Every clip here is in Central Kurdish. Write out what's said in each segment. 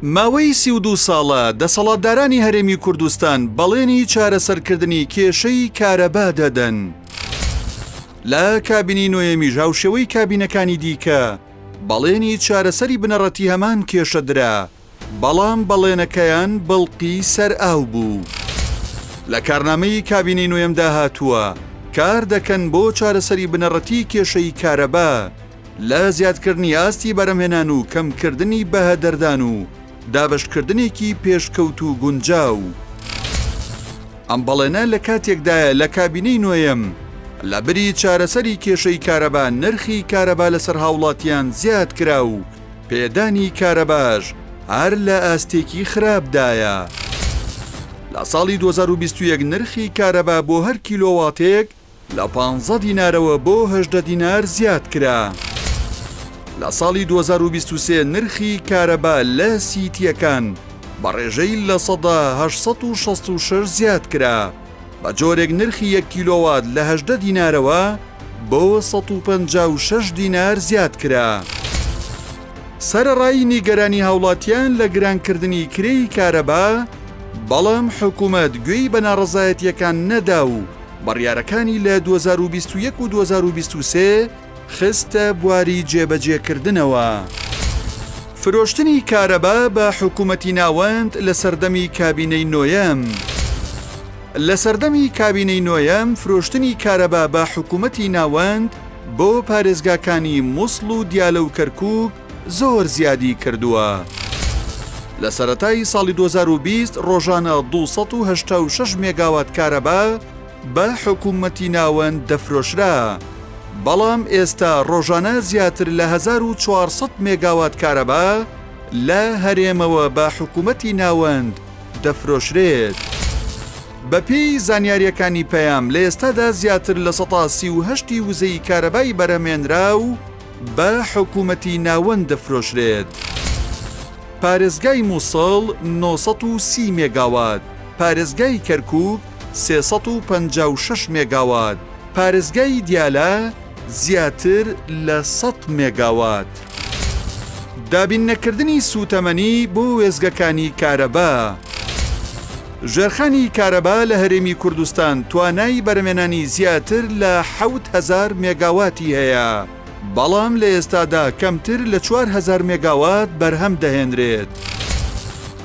ماوەی 32 ساڵە دەسەڵاتدارانی هەرێمی کوردستان بەڵێنی چارەسەرکردنی کێشەی کارەبا دەدەن. لە کابینی نوێمی ژاوشەوەی کابینەکانی دیکە بەڵێنی چارەسەری بنەڕەتی هەمان کێشەدرا، بەڵام بەڵێنەکەیان بەڵقی سەر ئاو بوو. لە کارنامەی کابینی نوێمدا هاتووە کار دەکەن بۆ چارەسەری بنەڕەتی کێشەی کارەبا لە زیادکردنی ئاستی بەرەمهێنان و کەمکردنی بەهەدەردان و دابشکردنێکی پێشکەوت و گونجاو. ئەم بەڵێنە لە کاتێکدایە لە کابینەی نوێم لە بری چارەسەری کێشەی کارەبا نرخی کارەبا لەسەر هاوڵاتیان زیاد کرا و پێدانی کارەباش هەر لە ئاستێکی خراپدایە. لە ساڵی 2021 نرخی کارەبا بۆ هەر کیلۆواتێک لە 15 دینارەوە بۆ 18 دینار زیاد کرا. لە ساڵی 2023 نرخی کارەبا لە سیتیەکان بە ڕێژەی لە سەدا 866 زیاد کرا، بە جۆرێک نرخی 1 کیلۆوات لە 18 دینارەوە بۆ 156 دینار زیاد کرا. سەرەڕای نیگەرانی هاوڵاتیان لە گرانکردنی کرێی کارەبا، بەڵام حکوومەت گوێی بە ناڕەزایەتیەکان نەدا و بڕیارەکانی لە 2021 و 2023 خستە بواری جێبەجێکردنەوە. فرۆشتنی کارەبا بە حکوومەتی ناوەند لە سەردەمی کابینەی نوێم. لە سەردەمی کابینەی نوێم فرۆشتنی کارەبا بە حکوومەتی ناوەند بۆ پارێزگاکانی مووسڵ و دیالە و کەرکووک زۆر زیادی کردووە. لە سەرەتای ساڵی 2020 ڕۆژانە 286 مێگاوات کارەبا بە حکوومەتی ناوەند دەفرۆشرا، بەڵام ئێستا ڕۆژانە زیاتر لە 1400 مێگاوات کارەبا لە هەرێمەوە بە حکوومەتی ناوەند دەفرۆشرێت. بەپێی زانیاریەکانی پەیام لە ئێستادا زیاتر لە 138 وزەی کارەبای بەرهەمێنرا و بە حکوومەتی ناوەند دەفرۆشرێت. پارێزگای مووسڵ 930 مێگاوات، پارێزگای کەرکووک 356 مێگاوات، پارێزگای دیالە زیاتر لە 100 مێگاوات. دابین نەکردنی سوتەمەنی بۆ وێزگەکانی کارەبا. ژێرخانی کارەبا لە هەرێمی کوردستان توانای بەرهەمێنانی زیاتر لە 7000 مێگاواتی هەیە، بەڵام لە ئێستادا کەمتر لە 4000 مێگاوات بەرهەم دەهێنرێت.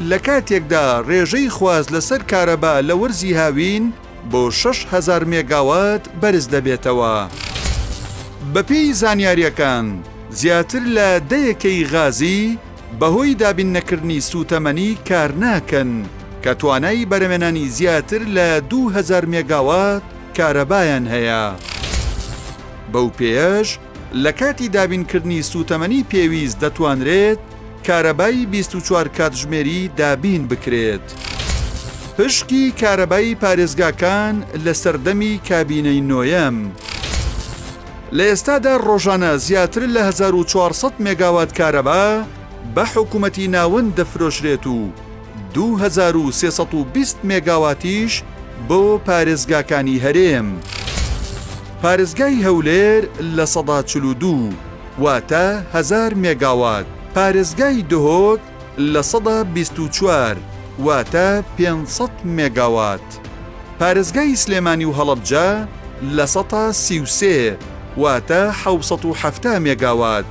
لە کاتێکدا ڕێژەی خواز لەسەر کارەبا لە وەرزی هاوین بۆ 6000 مێگاوات بەرز دەبێتەوە. بەپێی زانیاریەکان زیاتر لە دەیەکەی غازی بەهۆی دابین نەکردنی سوتەمەنی کار ناکەن کە توانای بەرهەمێنانی زیاتر لە 2000 مێگاوات کارەبایان هەیە. بەو پێش لە کاتی دابینکردنی سوتەمەنی پێویست دەتوانرێت کارەبای 24 کاتژمێری دابین بکرێت. پشکی کارەبای پارێزگاکان لە سەردەمی کابینەی نوێم. لە ئێستادا ڕۆژانە زیاتر لە 1400 مێگاوات کارەبا بە حکوومەتی ناوەند دەفرۆشرێت و 2320 مێگاواتیش بۆ پارێزگاکانی هەرێم. پارێزگای هەولێر لە 142 واتە 1000 مێگاوات، پارێزگای دهۆک لە 124 واتە 500 مێگاوات، پارێزگای سلێمانی و هەڵەبجە لە 133 واتە 770 مێگاوات،